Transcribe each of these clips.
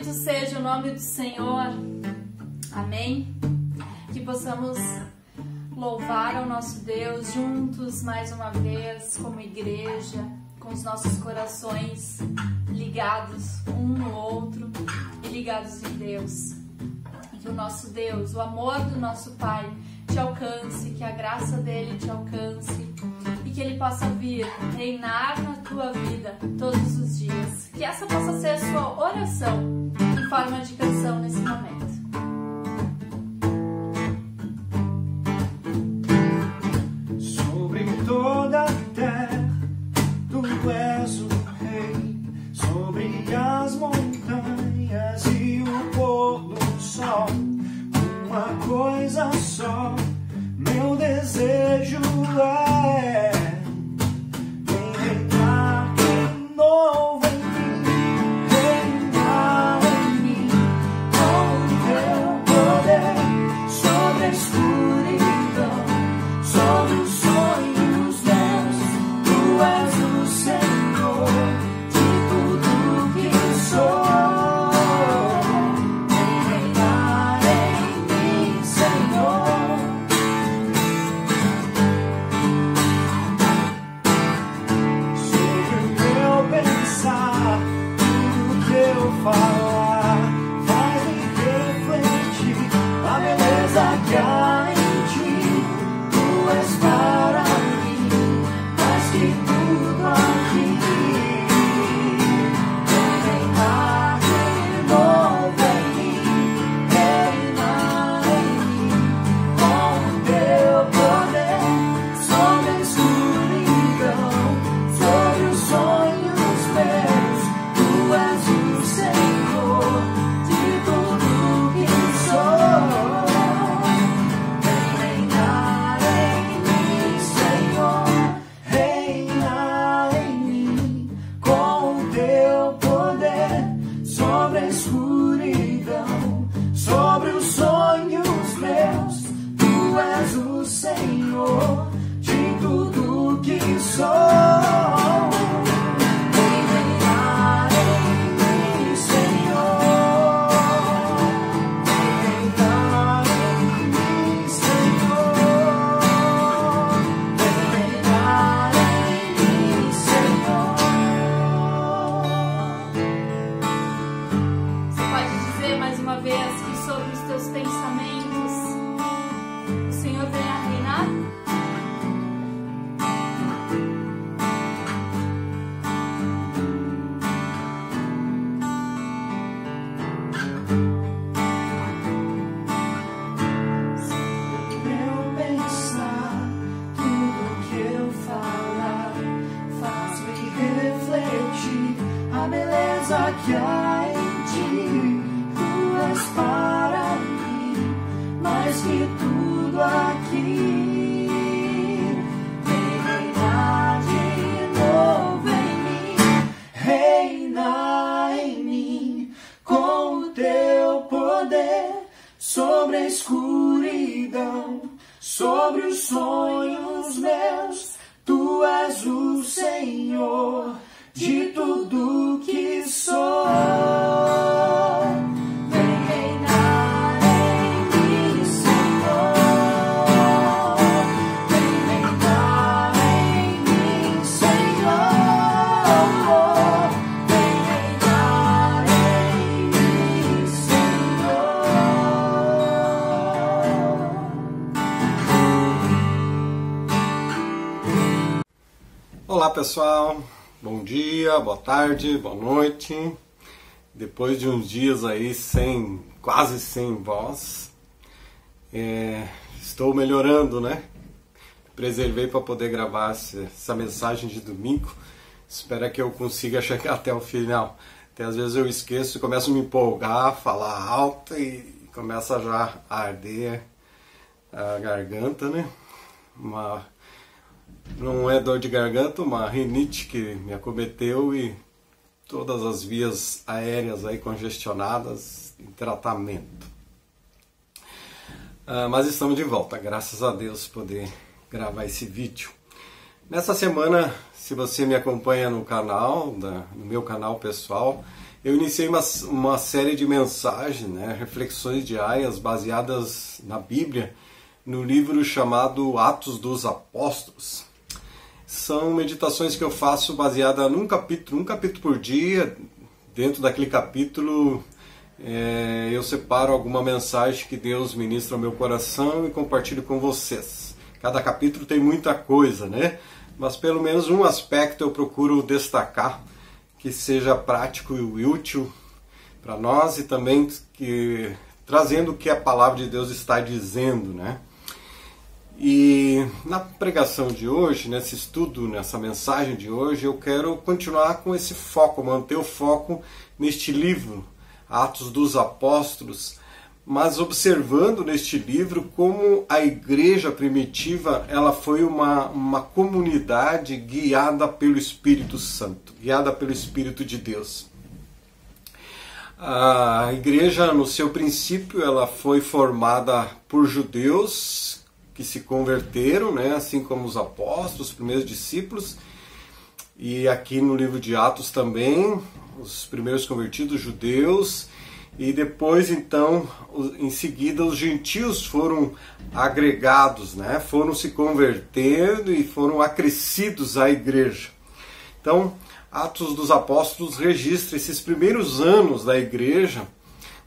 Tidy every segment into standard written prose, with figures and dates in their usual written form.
Bendito seja o nome do Senhor. Amém? Que possamos louvar ao nosso Deus juntos mais uma vez, como igreja, com os nossos corações ligados um no outro e ligados em Deus. E que o nosso Deus, o amor do nosso Pai te alcance, que a graça dele te alcance e que ele possa vir reinar na tua vida todos os dias. Que essa possa ser a sua oração em forma de canção nesse momento. Sobre toda a terra, tu és o rei, sobre as montanhas e o pôr do sol, uma coisa só, meu desejo é reinar de novo em mim, reinar em mim, com o teu poder, sobre a escuridão, sobre os sonhos meus, tu és o Senhor de tudo que sou. Falar, faz-me refletir a beleza que há em ti. Tu és para mim mais que tudo aqui. Reinar de novo em mim, reinar em mim, com o teu poder, sobre a escuridão, sobre os sonhos meus, tu és o Senhor de tudo que sou. Vem reinar em mim, Senhor, reinar em mim, com o teu poder, sobre a escuridão, sobre os sonhos meus, tu és o Senhor de tudo que sou. Que há em ti, tu és para mim mais que tudo aqui. Vem reinar de novo em mim, reinar em mim, com o teu poder, sobre a escuridão, sobre os sonhos meus, tu és o Senhor de tudo que sou. Vem reinar em mim, Senhor. Vem reinar em mim, Senhor. Vem reinar em mim, Senhor. Olá, pessoal. Bom dia, boa tarde, boa noite. Depois de uns dias aí quase sem voz, estou melhorando, né? Preservei para poder gravar essa mensagem de domingo. Espero que eu consiga chegar até o final. Até às vezes eu esqueço e começo a me empolgar, falar alto e começa já a arder a garganta, né? Não é dor de garganta, uma rinite que me acometeu e todas as vias aéreas aí congestionadas em tratamento. Mas estamos de volta, graças a Deus, poder gravar esse vídeo. Nessa semana, se você me acompanha no canal, no meu canal pessoal, Eu iniciei uma série de mensagens, né, reflexões diárias baseadas na Bíblia, no livro chamado Atos dos Apóstolos. São meditações que eu faço baseada num capítulo por dia. Dentro daquele capítulo eu separo alguma mensagem que Deus ministra ao meu coração e compartilho com vocês. Cada capítulo tem muita coisa, né? Mas pelo menos um aspecto eu procuro destacar que seja prático e útil para nós e também trazendo o que a palavra de Deus está dizendo, né? E na pregação de hoje, nesse estudo, nessa mensagem de hoje, eu quero continuar com esse foco, manter o foco neste livro, Atos dos Apóstolos, mas observando neste livro como a igreja primitiva ela foi uma comunidade guiada pelo Espírito Santo, guiada pelo Espírito de Deus. A igreja, no seu princípio, ela foi formada por judeus que se converteram, né, assim como os apóstolos, os primeiros discípulos, e aqui no livro de Atos também, os primeiros convertidos judeus. E depois, então, em seguida, os gentios foram agregados, né? Foram se convertendo e foram acrescidos à igreja. Então, Atos dos Apóstolos registra esses primeiros anos da igreja,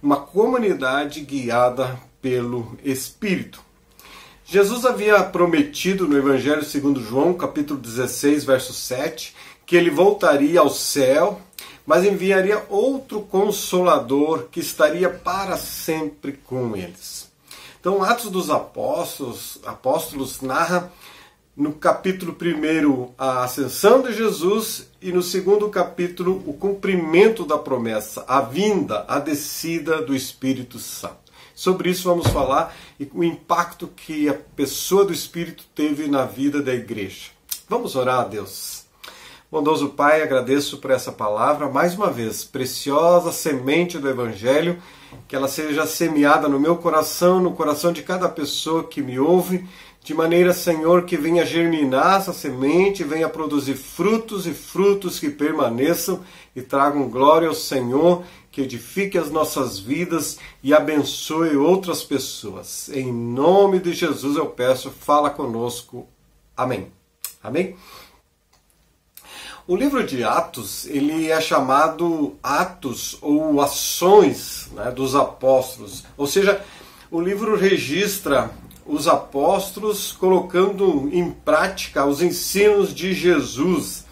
uma comunidade guiada pelo Espírito. Jesus havia prometido no Evangelho segundo João, capítulo 16, verso 7, que ele voltaria ao céu, mas enviaria outro Consolador que estaria para sempre com eles. Então, Atos dos Apóstolos narra no capítulo 1 a ascensão de Jesus e no segundo capítulo o cumprimento da promessa, a vinda, a descida do Espírito Santo. Sobre isso vamos falar e o impacto que a pessoa do Espírito teve na vida da igreja. Vamos orar a Deus. Bondoso Pai, agradeço por essa palavra, mais uma vez, preciosa semente do Evangelho, que ela seja semeada no meu coração, no coração de cada pessoa que me ouve, de maneira, Senhor, que venha germinar essa semente, venha produzir frutos e frutos que permaneçam e tragam glória ao Senhor, que edifique as nossas vidas e abençoe outras pessoas. Em nome de Jesus eu peço, fala conosco. Amém. Amém? O livro de Atos, ele é chamado Atos ou Ações, né, dos Apóstolos. Ou seja, o livro registra os apóstolos colocando em prática os ensinos de Jesus.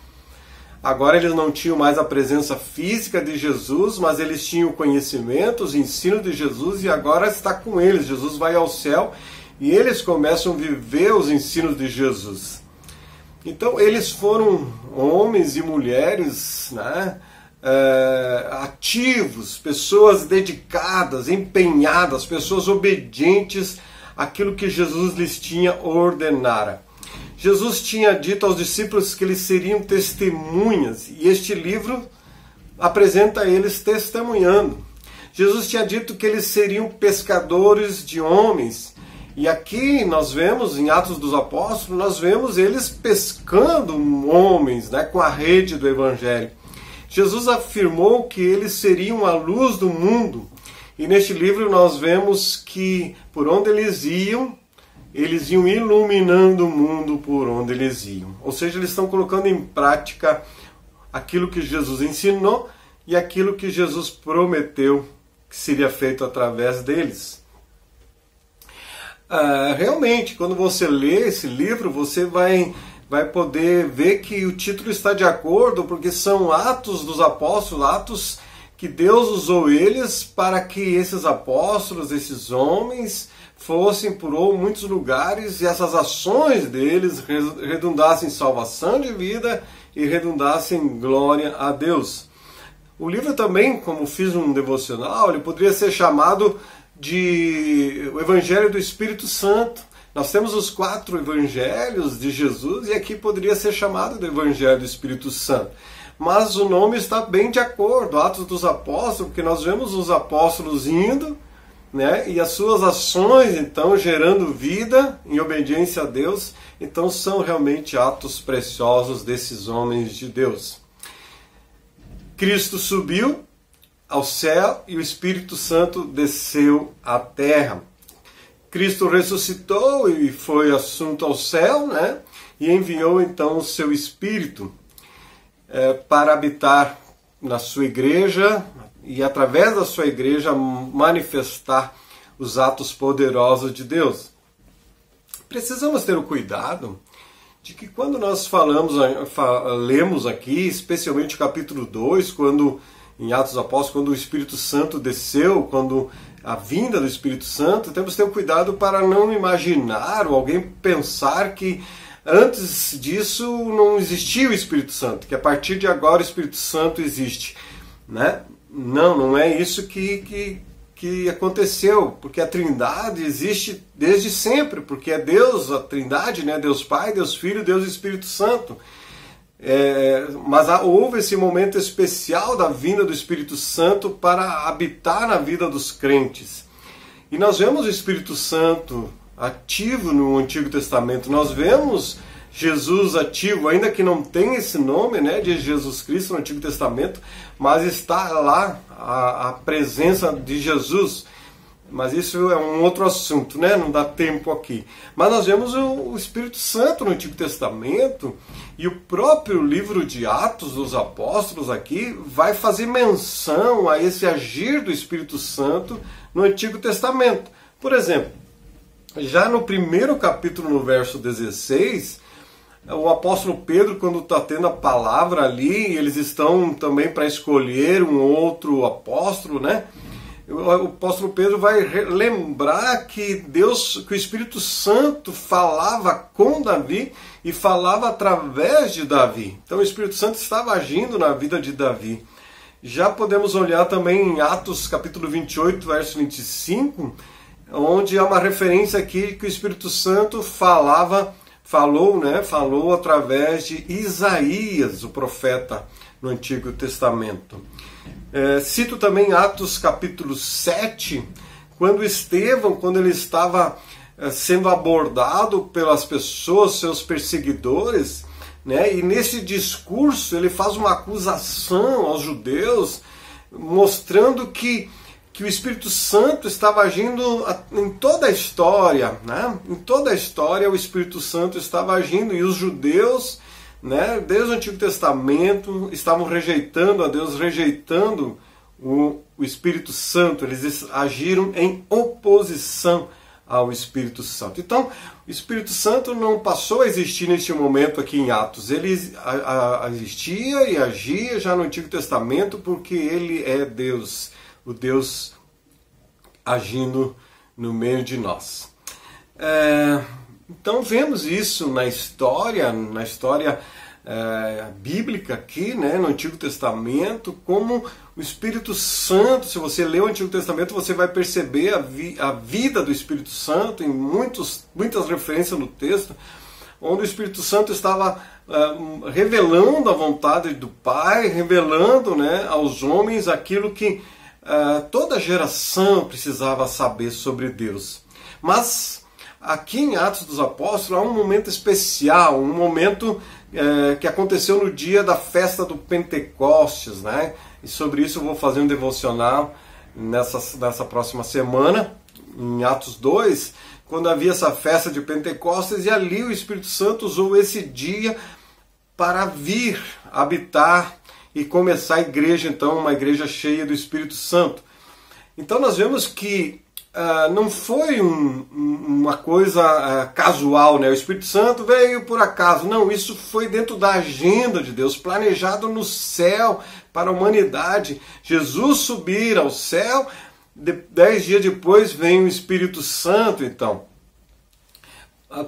Agora eles não tinham mais a presença física de Jesus, mas eles tinham o conhecimento, os ensinos de Jesus, e agora está com eles. Jesus vai ao céu e eles começam a viver os ensinos de Jesus. Então, eles foram homens e mulheres, né, ativos, pessoas dedicadas, empenhadas, pessoas obedientes àquilo que Jesus lhes tinha ordenado. Jesus tinha dito aos discípulos que eles seriam testemunhas, e este livro apresenta eles testemunhando. Jesus tinha dito que eles seriam pescadores de homens. E aqui nós vemos, em Atos dos Apóstolos, nós vemos eles pescando homens, né, com a rede do Evangelho. Jesus afirmou que eles seriam a luz do mundo. E neste livro nós vemos que por onde eles iam iluminando o mundo por onde eles iam. Ou seja, eles estão colocando em prática aquilo que Jesus ensinou e aquilo que Jesus prometeu que seria feito através deles. Realmente, quando você lê esse livro, você vai poder ver que o título está de acordo, porque são Atos dos Apóstolos, atos que Deus usou eles para que esses apóstolos, esses homens, fossem por muitos lugares e essas ações deles redundassem em salvação de vida e redundassem em glória a Deus. O livro também, como fiz um devocional, ele poderia ser chamado de o Evangelho do Espírito Santo. Nós temos os 4 evangelhos de Jesus e aqui poderia ser chamado de Evangelho do Espírito Santo. Mas o nome está bem de acordo, Atos dos Apóstolos, porque nós vemos os apóstolos indo, né, e as suas ações, então, gerando vida em obediência a Deus. Então, são realmente atos preciosos desses homens de Deus. Cristo subiu, ao céu e o Espírito Santo desceu à terra. Cristo ressuscitou e foi assunto ao céu, né? E enviou então o seu Espírito para habitar na sua igreja e através da sua igreja manifestar os atos poderosos de Deus. Precisamos ter o cuidado de que quando nós lemos aqui, especialmente o capítulo 2, quando em Atos dos Apóstolos, quando o Espírito Santo desceu, quando a vinda do Espírito Santo, temos que ter cuidado para não imaginar ou alguém pensar que antes disso não existia o Espírito Santo, que a partir de agora o Espírito Santo existe, né? Não é isso que aconteceu, porque a Trindade existe desde sempre, porque é Deus, a Trindade, né? Deus Pai, Deus Filho, Deus Espírito Santo. Mas houve esse momento especial da vinda do Espírito Santo para habitar na vida dos crentes. E nós vemos o Espírito Santo ativo no Antigo Testamento, nós vemos Jesus ativo, ainda que não tenha esse nome, né, de Jesus Cristo no Antigo Testamento, mas está lá a presença de Jesus. Mas isso é um outro assunto, né? Não dá tempo aqui. Mas nós vemos o Espírito Santo no Antigo Testamento, e o próprio livro de Atos dos Apóstolos aqui vai fazer menção a esse agir do Espírito Santo no Antigo Testamento. Por exemplo, já no primeiro capítulo, no verso 16, o apóstolo Pedro, quando está tendo a palavra ali, eles estão também para escolher um outro apóstolo, né? O apóstolo Pedro vai lembrar que o Espírito Santo falava com Davi e falava através de Davi. Então o Espírito Santo estava agindo na vida de Davi. Já podemos olhar também em Atos capítulo 28, verso 25, onde há uma referência aqui que o Espírito Santo falou através de Isaías, o profeta no Antigo Testamento. Cito também Atos capítulo 7, quando Estevão, quando ele estava sendo abordado pelas pessoas, seus perseguidores, né, e nesse discurso ele faz uma acusação aos judeus, mostrando que o Espírito Santo estava agindo em toda a história, né? Em toda a história o Espírito Santo estava agindo, e os judeus, né, desde o Antigo Testamento, estavam rejeitando a Deus, rejeitando o Espírito Santo. Eles agiram em oposição ao Espírito Santo. Então, o Espírito Santo não passou a existir neste momento aqui em Atos. Ele existia e agia já no Antigo Testamento, porque ele é Deus, o Deus agindo no meio de nós. Então vemos isso na história bíblica aqui, né, no Antigo Testamento, como o Espírito Santo, se você ler o Antigo Testamento, você vai perceber a vida do Espírito Santo em muitas referências no texto, onde o Espírito Santo estava revelando a vontade do Pai, revelando, né, aos homens aquilo que toda geração precisava saber sobre Deus. Mas aqui em Atos dos Apóstolos há um momento especial, um momento que aconteceu no dia da festa do Pentecostes, né? E sobre isso eu vou fazer um devocional nessa próxima semana, em Atos 2, quando havia essa festa de Pentecostes, e ali o Espírito Santo usou esse dia para vir habitar e começar a igreja, então, uma igreja cheia do Espírito Santo. Então nós vemos que não foi uma coisa casual, né? O Espírito Santo veio por acaso. Não, isso foi dentro da agenda de Deus, planejado no céu para a humanidade. Jesus subir ao céu, 10 dias depois vem o Espírito Santo, então.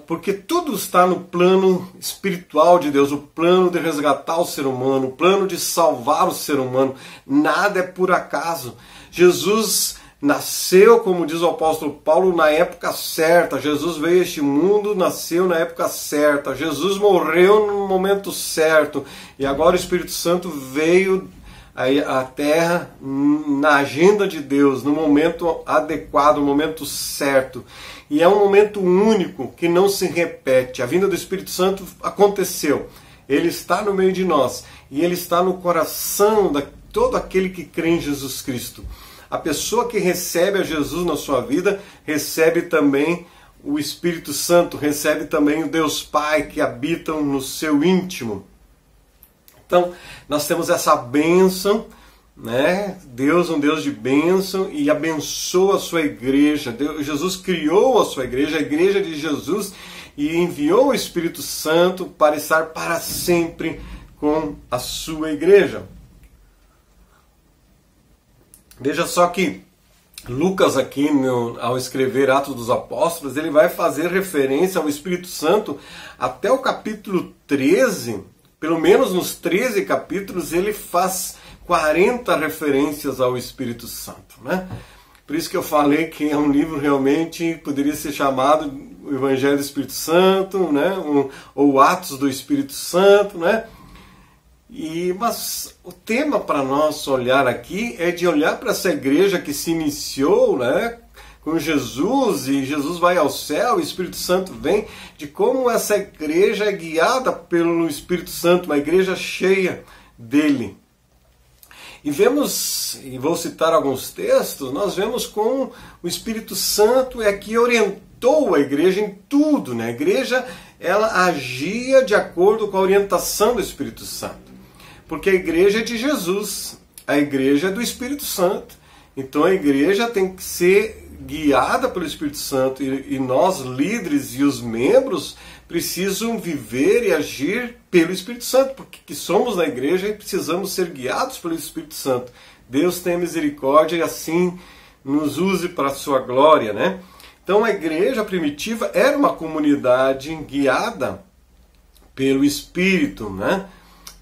Porque tudo está no plano espiritual de Deus, o plano de resgatar o ser humano, o plano de salvar o ser humano. Nada é por acaso. Jesus nasceu, como diz o apóstolo Paulo, na época certa. Jesus veio a este mundo, nasceu na época certa. Jesus morreu no momento certo. E agora o Espírito Santo veio à Terra na agenda de Deus, no momento adequado, no momento certo. E é um momento único que não se repete. A vinda do Espírito Santo aconteceu. Ele está no meio de nós. E ele está no coração de todo aquele que crê em Jesus Cristo. A pessoa que recebe a Jesus na sua vida, recebe também o Espírito Santo, recebe também o Deus Pai que habitam no seu íntimo. Então, nós temos essa bênção, né? Deus, um Deus de bênção, e abençoa a sua igreja. Jesus criou a sua igreja, a igreja de Jesus, e enviou o Espírito Santo para estar para sempre com a sua igreja. Veja só que Lucas aqui, ao escrever Atos dos Apóstolos, ele vai fazer referência ao Espírito Santo até o capítulo 13, pelo menos nos 13 capítulos, ele faz 40 referências ao Espírito Santo, né? Por isso que eu falei que é um livro realmente, poderia ser chamado o Evangelho do Espírito Santo, né? Ou Atos do Espírito Santo, né? Mas o tema para nós olhar aqui é de olhar para essa igreja que se iniciou, né, com Jesus, e Jesus vai ao céu, o Espírito Santo vem, de como essa igreja é guiada pelo Espírito Santo, uma igreja cheia dele. E vemos, e vou citar alguns textos, nós vemos como o Espírito Santo é que orientou a igreja em tudo, né? A igreja, ela agia de acordo com a orientação do Espírito Santo. Porque a igreja é de Jesus, a igreja é do Espírito Santo. Então a igreja tem que ser guiada pelo Espírito Santo, e nós, líderes e os membros, precisam viver e agir pelo Espírito Santo, porque que somos na igreja e precisamos ser guiados pelo Espírito Santo. Deus tem misericórdia e assim nos use para a sua glória, né? Então a igreja primitiva era uma comunidade guiada pelo Espírito, né?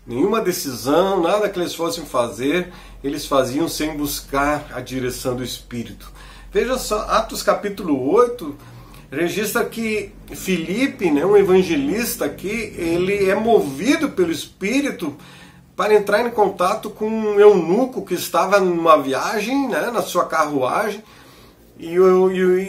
Nenhuma decisão, nada que eles fossem fazer, eles faziam sem buscar a direção do Espírito. Veja só, Atos capítulo 8, registra que Filipe, né, um evangelista aqui, ele é movido pelo Espírito para entrar em contato com um eunuco que estava numa viagem, né, na sua carruagem, e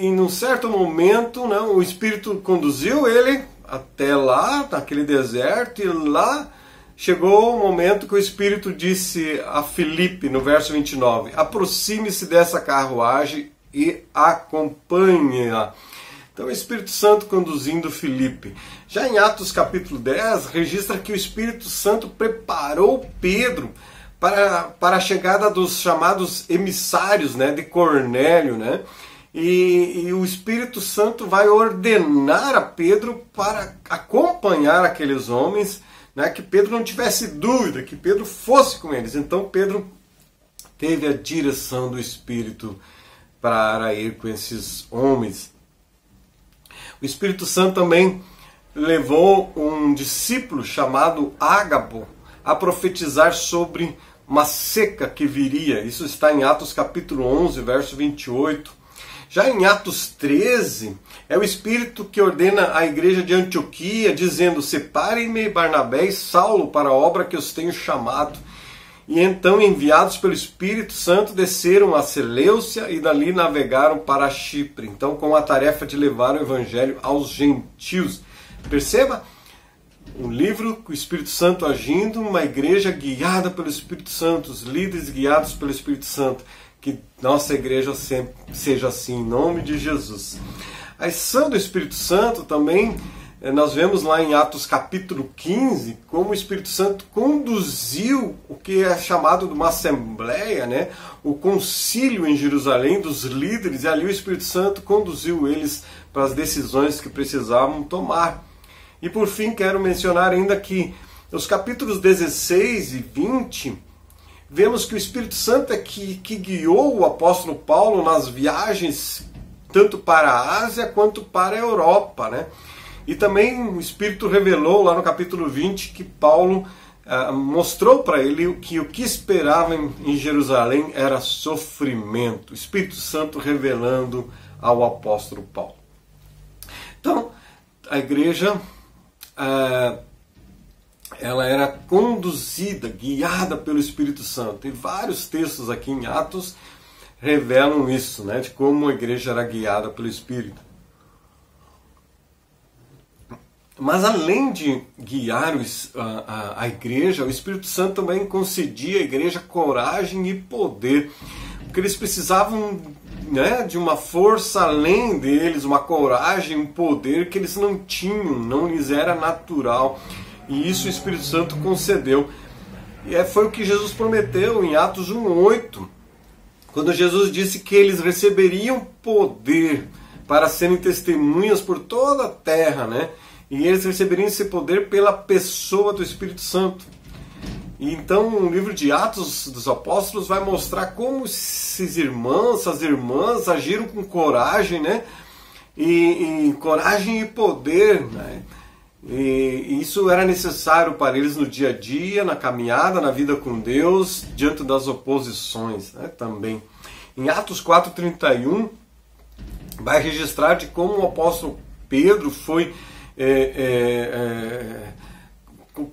num certo momento, né, o Espírito conduziu ele até lá, naquele deserto, e lá chegou o momento que o Espírito disse a Filipe, no verso 29, aproxime-se dessa carruagem e acompanhe-a. Então o Espírito Santo conduzindo Filipe. Já em Atos capítulo 10, registra que o Espírito Santo preparou Pedro para a chegada dos chamados emissários, né, de Cornélio, né? E o Espírito Santo vai ordenar a Pedro para acompanhar aqueles homens, né, que Pedro não tivesse dúvida, que Pedro fosse com eles. Então Pedro teve a direção do Espírito para ir com esses homens. O Espírito Santo também levou um discípulo chamado Ágabo a profetizar sobre uma seca que viria. Isso está em Atos capítulo 11, verso 28. Já em Atos 13, é o Espírito que ordena a igreja de Antioquia, dizendo, separem-me Barnabé e Saulo para a obra que os tenho chamado. E então, enviados pelo Espírito Santo, desceram a Seleucia e dali navegaram para Chipre. Então, com a tarefa de levar o Evangelho aos gentios. Perceba, um livro com o Espírito Santo agindo, uma igreja guiada pelo Espírito Santo, os líderes guiados pelo Espírito Santo. Que nossa igreja sempre seja assim, em nome de Jesus. A ação do Espírito Santo também, nós vemos lá em Atos capítulo 15, como o Espírito Santo conduziu o que é chamado de uma assembleia, né? O concílio em Jerusalém dos líderes, e ali o Espírito Santo conduziu eles para as decisões que precisavam tomar. E por fim, quero mencionar ainda que nos capítulos 16 e 20, vemos que o Espírito Santo é que guiou o apóstolo Paulo nas viagens tanto para a Ásia quanto para a Europa, né? E também o Espírito revelou lá no capítulo 20 que Paulo mostrou para ele que o que esperava em Jerusalém era sofrimento. O Espírito Santo revelando ao apóstolo Paulo. Então, a igreja ela era conduzida, guiada pelo Espírito Santo. E vários textos aqui em Atos revelam isso, né, de como a igreja era guiada pelo Espírito. Mas além de guiar a igreja, o Espírito Santo também concedia à igreja coragem e poder, porque eles precisavam, né, de uma força além deles, uma coragem, um poder que eles não tinham, não lhes era natural, e isso o Espírito Santo concedeu. E foi o que Jesus prometeu em Atos 1:8, quando Jesus disse que eles receberiam poder para serem testemunhas por toda a terra, né? E eles receberiam esse poder pela pessoa do Espírito Santo. E então o livro de Atos dos Apóstolos vai mostrar como esses irmãos, essas irmãs agiram com coragem, né? E coragem e poder, né? E isso era necessário para eles no dia a dia, na caminhada, na vida com Deus, diante das oposições, né, também. Em Atos 4:31, vai registrar de como o apóstolo Pedro foi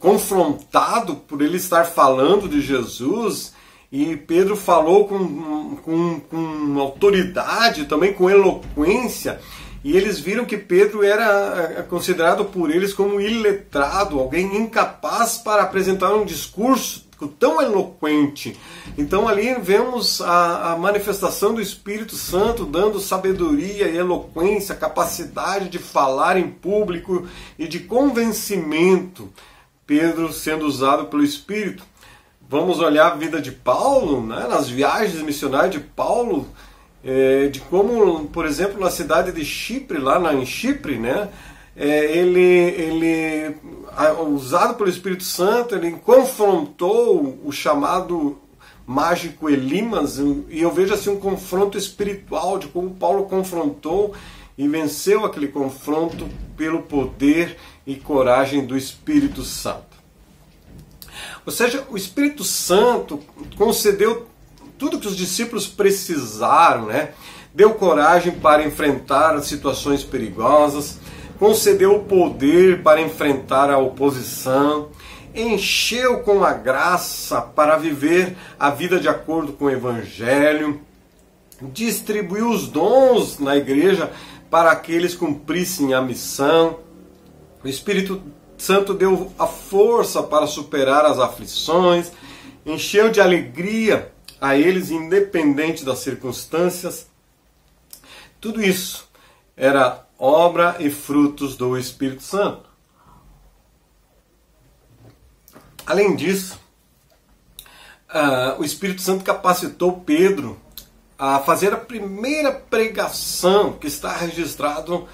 confrontado por ele estar falando de Jesus, e Pedro falou com autoridade, também com eloquência, e eles viram que Pedro era considerado por eles como iletrado, alguém incapaz para apresentar um discurso tão eloquente. Então ali vemos a manifestação do Espírito Santo dando sabedoria e eloquência, capacidade de falar em público e de convencimento. Pedro sendo usado pelo Espírito. Vamos olhar a vida de Paulo, né, nas viagens missionárias de Paulo, de como, por exemplo, na cidade de Chipre, lá em Chipre, né, ele, usado pelo Espírito Santo, ele confrontou o chamado mágico Elimas, e eu vejo assim um confronto espiritual de como Paulo confrontou e venceu aquele confronto pelo poder e coragem do Espírito Santo. Ou seja, o Espírito Santo concedeu tudo que os discípulos precisaram, né? Deu coragem para enfrentar as situações perigosas, concedeu o poder para enfrentar a oposição, encheu com a graça para viver a vida de acordo com o Evangelho, distribuiu os dons na igreja para que eles cumprissem a missão. O Espírito Santo deu a força para superar as aflições, encheu de alegria a eles independente das circunstâncias. Tudo isso era obra e frutos do Espírito Santo. Além disso, o Espírito Santo capacitou Pedro a fazer a primeira pregação, que está registrado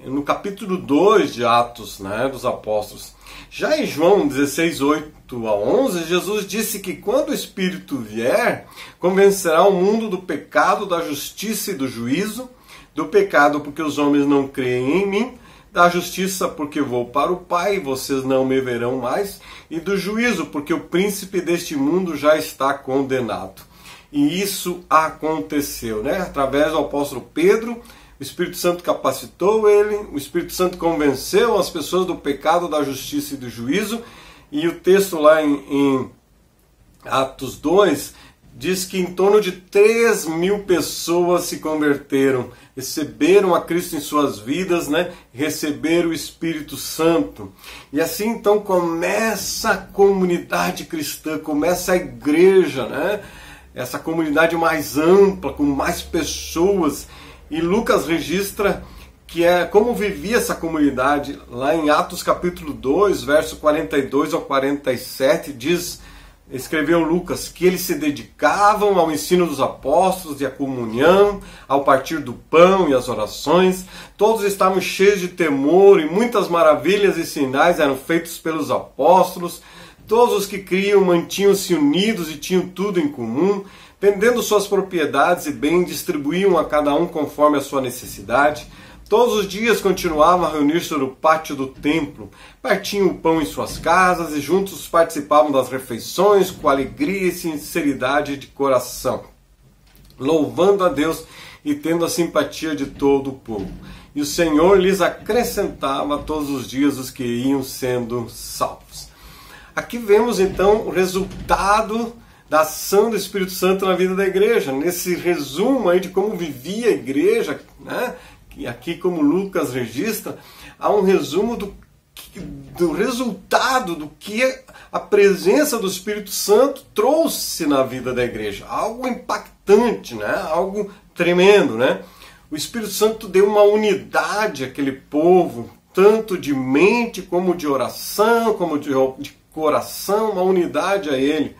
no capítulo 2 de Atos, né, dos Apóstolos. Já em João 16:8-11, Jesus disse que quando o Espírito vier, convencerá o mundo do pecado, da justiça e do juízo. Do pecado, porque os homens não creem em mim; da justiça, porque vou para o Pai e vocês não me verão mais; e do juízo, porque o príncipe deste mundo já está condenado. E isso aconteceu, né? Através do apóstolo Pedro, o Espírito Santo capacitou ele, o Espírito Santo convenceu as pessoas do pecado, da justiça e do juízo. E o texto lá em Atos 2 diz que em torno de 3.000 pessoas se converteram, receberam a Cristo em suas vidas, né? Receberam o Espírito Santo. E assim então começa a comunidade cristã, começa a igreja, né? Essa comunidade mais ampla, com mais pessoas. E Lucas registra que como vivia essa comunidade. Lá em Atos capítulo 2, verso 42 ao 47, escreveu Lucas que eles se dedicavam ao ensino dos apóstolos e à comunhão, ao partir do pão e às orações. Todos estavam cheios de temor, e muitas maravilhas e sinais eram feitos pelos apóstolos. Todos os que criam mantinham-se unidos e tinham tudo em comum. Vendendo suas propriedades e bens, distribuíam a cada um conforme a sua necessidade. Todos os dias continuavam a reunir-se no pátio do templo, partiam o pão em suas casas e juntos participavam das refeições com alegria e sinceridade de coração, louvando a Deus e tendo a simpatia de todo o povo. E o Senhor lhes acrescentava todos os dias os que iam sendo salvos. Aqui vemos então o resultado da ação do Espírito Santo na vida da igreja, nesse resumo aí de como vivia a igreja, né? E aqui, como Lucas registra, há um resumo do do resultado do que a presença do Espírito Santo trouxe na vida da igreja. Algo impactante, né? Algo tremendo, né? O Espírito Santo deu uma unidade àquele povo, tanto de mente como de oração, como de coração, uma unidade a ele.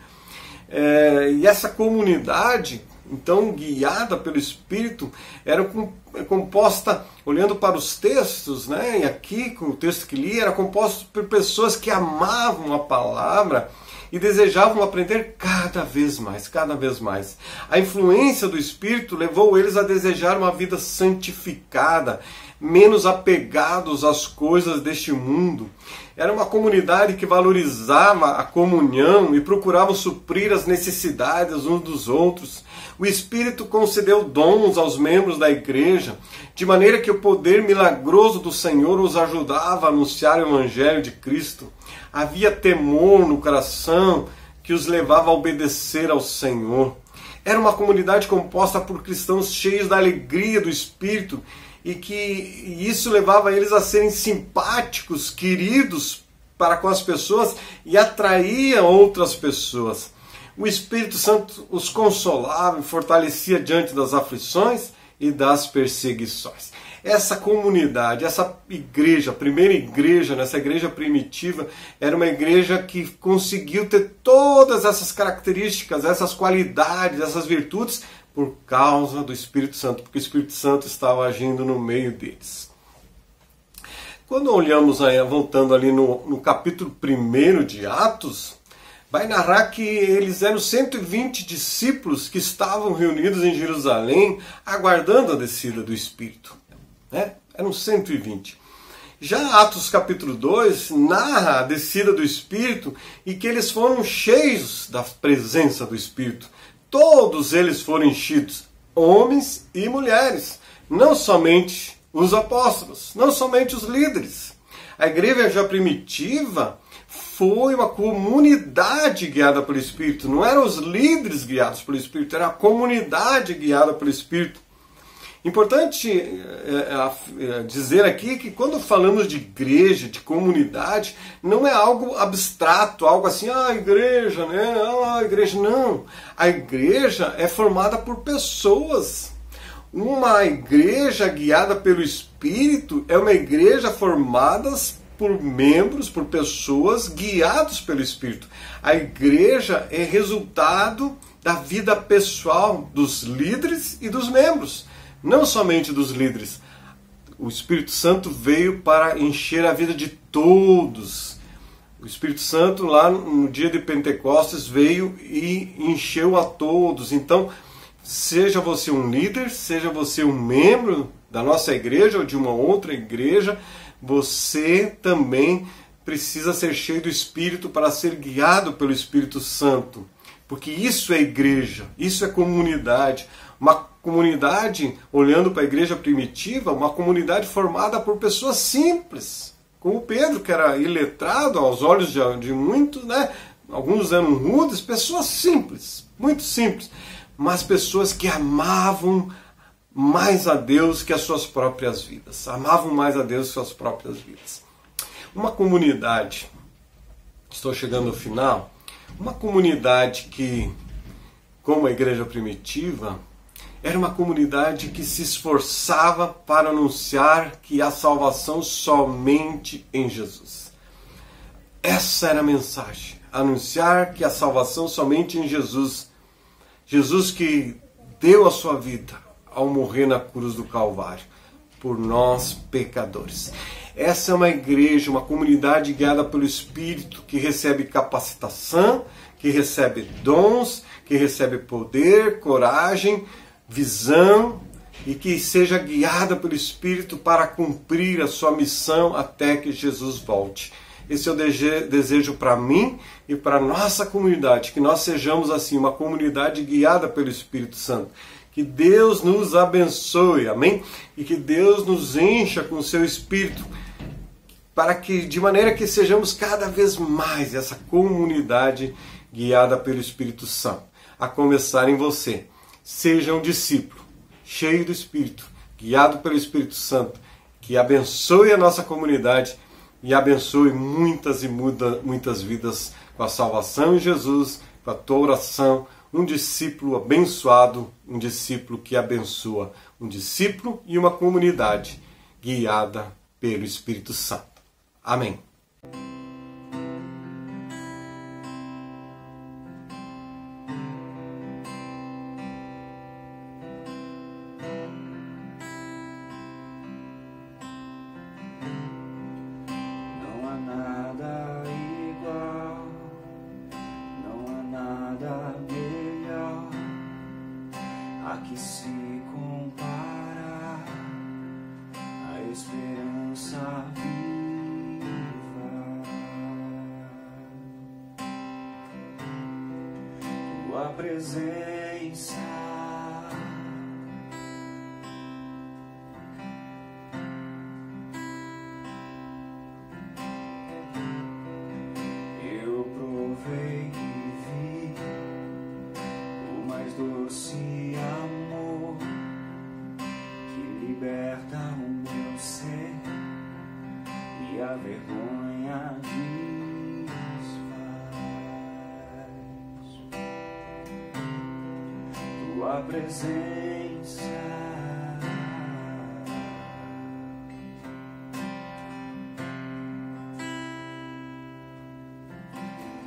E essa comunidade, então, guiada pelo Espírito, era composta, olhando para os textos, né? E aqui, com o texto que li, era composto por pessoas que amavam a palavra e desejavam aprender cada vez mais, cada vez mais. A influência do Espírito levou eles a desejar uma vida santificada, menos apegados às coisas deste mundo. Era uma comunidade que valorizava a comunhão e procurava suprir as necessidades uns dos outros. O Espírito concedeu dons aos membros da igreja, de maneira que o poder milagroso do Senhor os ajudava a anunciar o Evangelho de Cristo. Havia temor no coração que os levava a obedecer ao Senhor. Era uma comunidade composta por cristãos cheios da alegria do Espírito, e que isso levava eles a serem simpáticos, queridos para com as pessoas e atraía outras pessoas. O Espírito Santo os consolava e fortalecia diante das aflições e das perseguições. Essa comunidade, essa igreja, a primeira igreja, nessa igreja primitiva, era uma igreja que conseguiu ter todas essas características, essas qualidades, essas virtudes, por causa do Espírito Santo, porque o Espírito Santo estava agindo no meio deles. Quando olhamos, voltando ali no capítulo 1 de Atos, vai narrar que eles eram 120 discípulos que estavam reunidos em Jerusalém, aguardando a descida do Espírito. Eram 120. Já Atos capítulo 2 narra a descida do Espírito e que eles foram cheios da presença do Espírito. Todos eles foram enchidos, homens e mulheres, não somente os apóstolos, não somente os líderes. A igreja primitiva foi uma comunidade guiada pelo Espírito, não eram os líderes guiados pelo Espírito, era a comunidade guiada pelo Espírito. Importante dizer aqui que quando falamos de igreja, de comunidade, não é algo abstrato, algo assim, igreja, né? Igreja, não. A igreja é formada por pessoas. Uma igreja guiada pelo Espírito é uma igreja formada por membros, por pessoas guiados pelo Espírito. A igreja é resultado da vida pessoal dos líderes e dos membros. Não somente dos líderes. O Espírito Santo veio para encher a vida de todos. O Espírito Santo lá no dia de Pentecostes veio e encheu a todos. Então, seja você um líder, seja você um membro da nossa igreja ou de uma outra igreja, você também precisa ser cheio do Espírito para ser guiado pelo Espírito Santo. Porque isso é igreja, isso é comunidade. Uma comunidade, olhando para a igreja primitiva, uma comunidade formada por pessoas simples, como Pedro, que era iletrado aos olhos de muitos, né? Alguns eram rudes, pessoas simples, muito simples, mas pessoas que amavam mais a Deus que as suas próprias vidas, amavam mais a Deus que suas próprias vidas. Uma comunidade, estou chegando ao final, uma comunidade que, como a igreja primitiva, era uma comunidade que se esforçava para anunciar que há salvação somente em Jesus. Essa era a mensagem. Anunciar que há salvação somente em Jesus. Jesus que deu a sua vida ao morrer na cruz do Calvário por nós pecadores. Essa é uma igreja, uma comunidade guiada pelo Espírito que recebe capacitação, que recebe dons, que recebe poder, coragem, visão e que seja guiada pelo Espírito para cumprir a sua missão até que Jesus volte. Esse é o desejo para mim e para a nossa comunidade, que nós sejamos assim, uma comunidade guiada pelo Espírito Santo. Que Deus nos abençoe, amém? E que Deus nos encha com o seu Espírito, para que, de maneira que sejamos cada vez mais essa comunidade guiada pelo Espírito Santo. A começar em você. Seja um discípulo, cheio do Espírito, guiado pelo Espírito Santo, que abençoe a nossa comunidade e abençoe muitas e muitas vidas com a salvação em Jesus, com a tua oração. Um discípulo abençoado, um discípulo que abençoa, um discípulo e uma comunidade guiada pelo Espírito Santo. Amém. Não há nada igual, não há nada melhor a que se compara a esperança viva. Tua presença eu provei e vi o mais doce amor que liberta o meu ser e a vergonha desfaz. Tua presença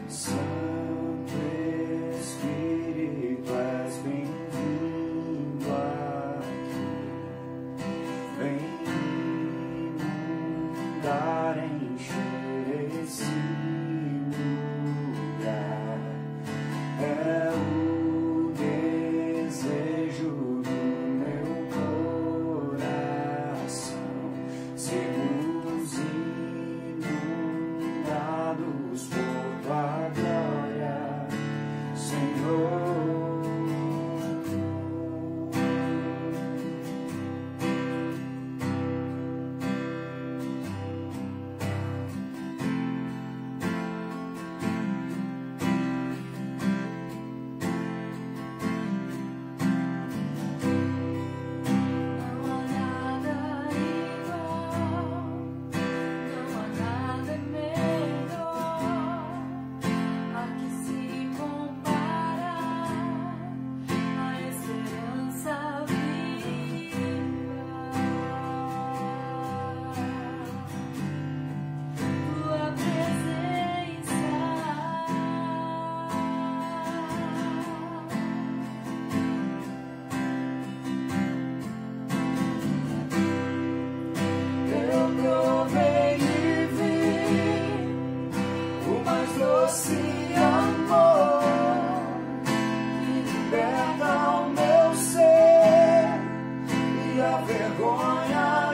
Santo Espírito, és bem-vindo aqui. Vem inundar, encher esse lugar. É o desejo do meu coração. Sermos inundados por tua glória, Senhor. Não há nada igual, não há nada melhor a que se compara a esperança viva. Tua presença Eu provei e vi o mais doce amor que liberta o meu ser e a vergonha